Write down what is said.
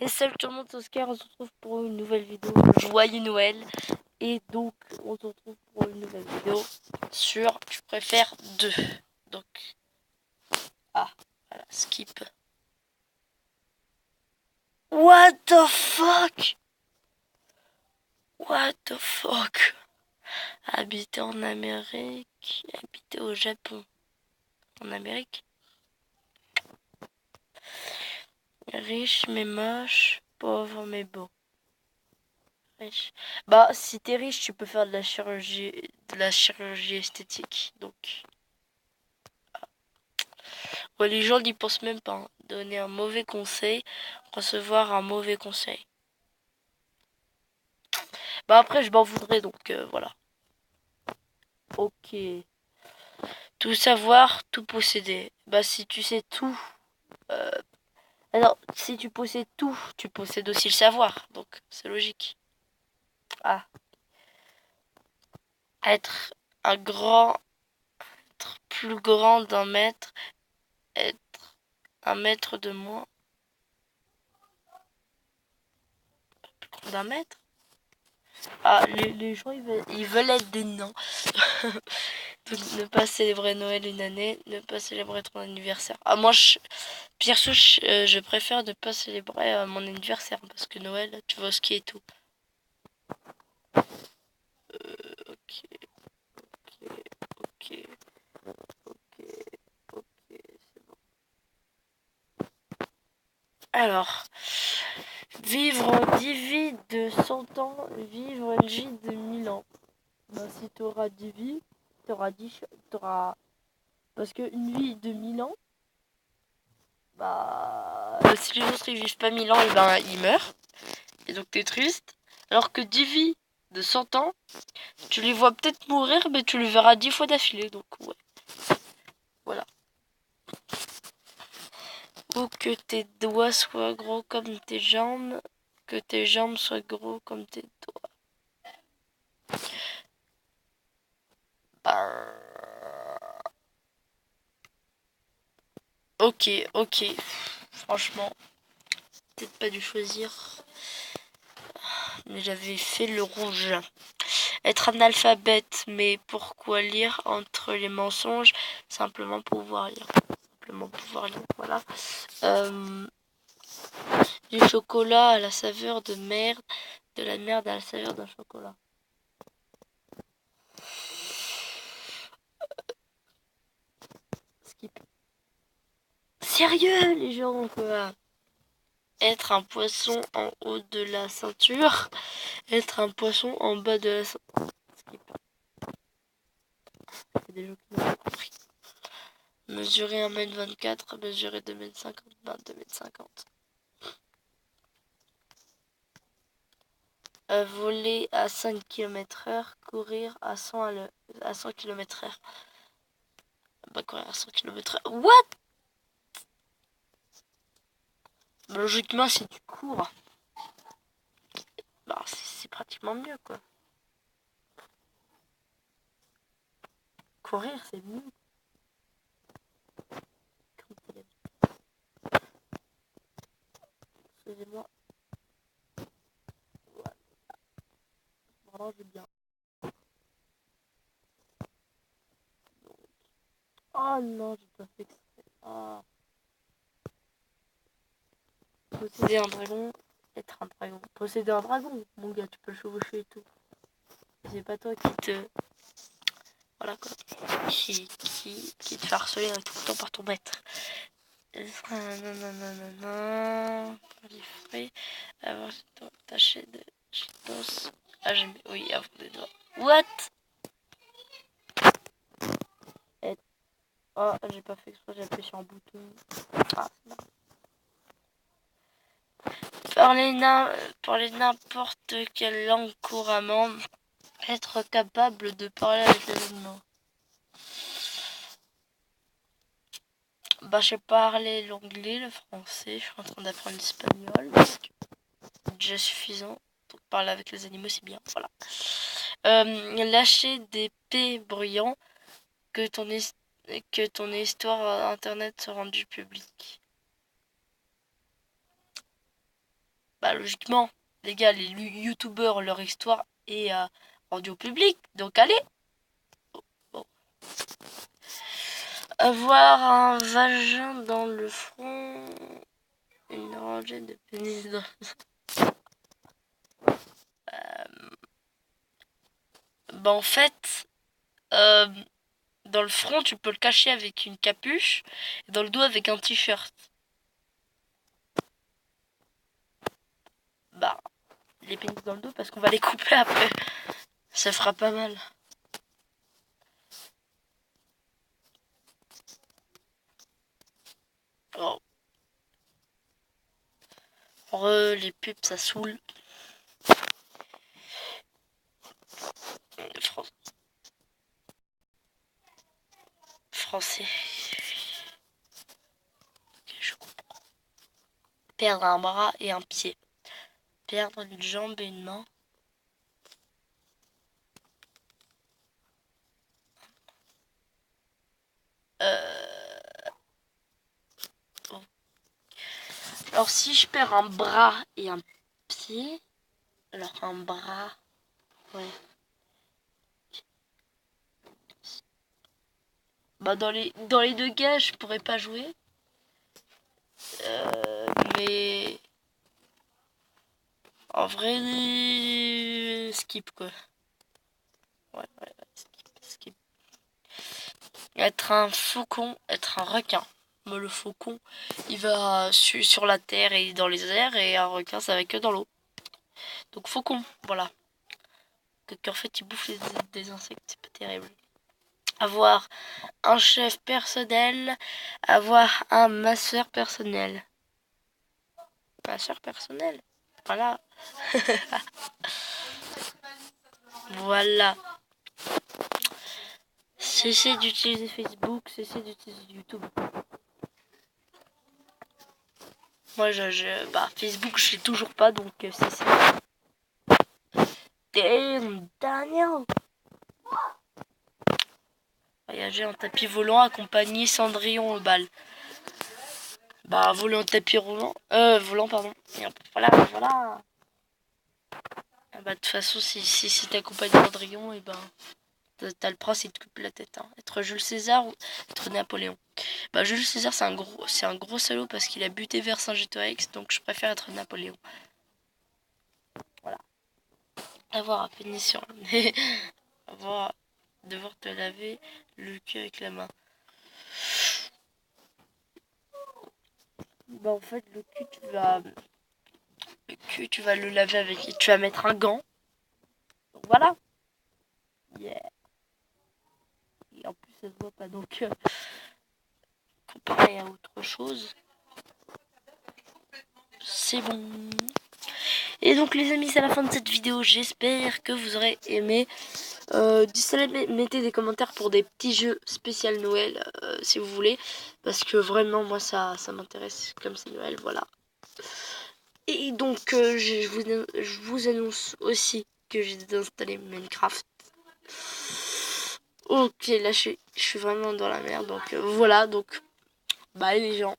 Et salut tout le monde, c'est Oscar, on se retrouve pour une nouvelle vidéo. Joyeux Noël. Et donc, on se retrouve pour une nouvelle vidéo sur Je préfère 2. Donc, voilà, skip. What the fuck? What the fuck? Habiter en Amérique, habiter au Japon. En Amérique? Riche mais moche, pauvre mais beau. Riche. Bah, si t'es riche, tu peux faire de la chirurgie esthétique. Donc, ouais, les gens n'y pensent même pas, hein. Donner un mauvais conseil, recevoir un mauvais conseil. Bah après, je m'en voudrais, donc voilà. Ok. Tout savoir, tout posséder. Bah si tu sais tout... Euh... Alors, si tu possèdes tout, tu possèdes aussi le savoir. Donc, c'est logique. Ah. Être un grand... Être plus grand d'un mètre. Être un mètre de moins. Plus grand d'un mètre. Ah, les gens, ils veulent être des nains. Donc, ne pas célébrer Noël une année, ne pas célébrer ton anniversaire. Ah, moi, perso, je préfère ne pas célébrer mon anniversaire parce que Noël, tu vas au ski et tout. Ok, ok, ok, ok, c'est bon. Alors, vivre 10 vies de 100 ans, vivre une vie de 1000 ans. Bah, si t'auras 10 vies, t'auras 10... T'auras... Parce qu'une vie de 1000 ans, bah... si les autres ils vivent pas 1000 ans, et ben ils meurent. Et donc t'es triste. Alors que 10 vies de 100 ans, tu les vois peut-être mourir, mais tu les verras 10 fois d'affilée. Donc ouais, voilà. Ou que tes doigts soient gros comme tes jambes, que tes jambes soient gros comme tes doigts. Ok, ok. Franchement, peut-être pas dû choisir. Mais j'avais fait le rouge. Être analphabète, mais pourquoi lire entre les mensonges? Simplement pouvoir lire. Simplement pouvoir lire, voilà. Du chocolat à la saveur de merde. De la merde à la saveur d'un chocolat. Skip. Sérieux, les gens, quoi. Être un poisson en haut de la ceinture. Être un poisson en bas de la ceinture. Skip. C'est des gens qui n'ont pas compris. Mesurer 1m24, mesurer 2m50, 2m50. Voler à 5 km/h, courir à 100 km/h. Bah, courir à 100 km/h. What? Bah, logiquement, si tu cours, bah, c'est pratiquement mieux, quoi. Courir, c'est mieux. Excusez-moi. Voilà. Vraiment, je vais bien. Oh non, j'ai pas fait exprès. Ah. Posséder un dragon, être un dragon. Posséder un dragon, mon gars, tu peux le chevaucher et tout. C'est pas toi qui te... Voilà quoi. Qui te fait harceler tout le temps par ton maître. Avoir taché de cheetos. Ah, j'aime... Oui, avant des doigts. What? Oh, j'ai pas fait exprès, j'ai appuyé sur un bouton. Ah, c'est marrant. Parler n'importe quelle langue couramment. Être capable de parler avec les animaux. Bah, j'ai parlé l'anglais, le français, je suis en train d'apprendre l'espagnol. C'est déjà suffisant. Donc, parler avec les animaux, c'est bien. Voilà. Lâcher des P bruyants que ton histoire internet soit rendue publique. bah logiquement, les gars, les youtubeurs, leur histoire est rendue au public. Donc allez. Bon. Avoir un vagin dans le front, une rangée de pénis dans... Bah en fait, dans le front, tu peux le cacher avec une capuche, et dans le dos avec un t-shirt. Bah, les pénis dans le dos parce qu'on va les couper après. Ça fera pas mal. Oh. Les pubs, ça saoule. Français. Ok, je comprends. Perdre un bras et un pied. Perdre une jambe et une main. Bon. Alors si je perds un bras et un pied, alors un bras, ouais. Bah dans les deux cas, je pourrais pas jouer. Mais en vrai, skip quoi. Ouais, skip. Être un faucon, être un requin. Mais le faucon, il va sur la terre et dans les airs, et un requin, ça va que dans l'eau. Donc faucon, voilà. En fait, il bouffe des insectes, c'est pas terrible. Avoir un chef personnel, avoir un masseur personnel. Masseur personnel, voilà. Voilà. Cessez d'utiliser Facebook, cessez d'utiliser YouTube. Moi, Facebook, je sais toujours pas, donc cessez. Damn, Daniel. Voyager en tapis volant, accompagner Cendrillon au bal. Bah, voler en tapis volant, pardon. Et voilà. Bah, de toute façon, si t'accompagnes Cendrillon, et ben, t'as le prince, il te coupe la tête. Hein. Être Jules César ou être Napoléon. Bah, Jules César, c'est un gros salaud parce qu'il a buté Vercingétorix, donc je préfère être Napoléon. Voilà. Avoir un pénis sur le nez. Devoir te laver le cul avec la main. Bah, en fait, le cul, tu vas le laver avec. Tu vas mettre un gant. Donc voilà. Yeah. Et en plus, ça se voit pas. Donc, comparé à autre chose, c'est bon. Et donc, les amis, c'est la fin de cette vidéo. J'espère que vous aurez aimé. D'ici là, mettez des commentaires pour des petits jeux spécial Noël, si vous voulez. Parce que vraiment, moi, ça m'intéresse comme c'est Noël. Voilà. Et donc, je vous annonce aussi que j'ai désinstallé Minecraft. Ok, là, je suis vraiment dans la merde. Donc, voilà. Donc, bye les gens.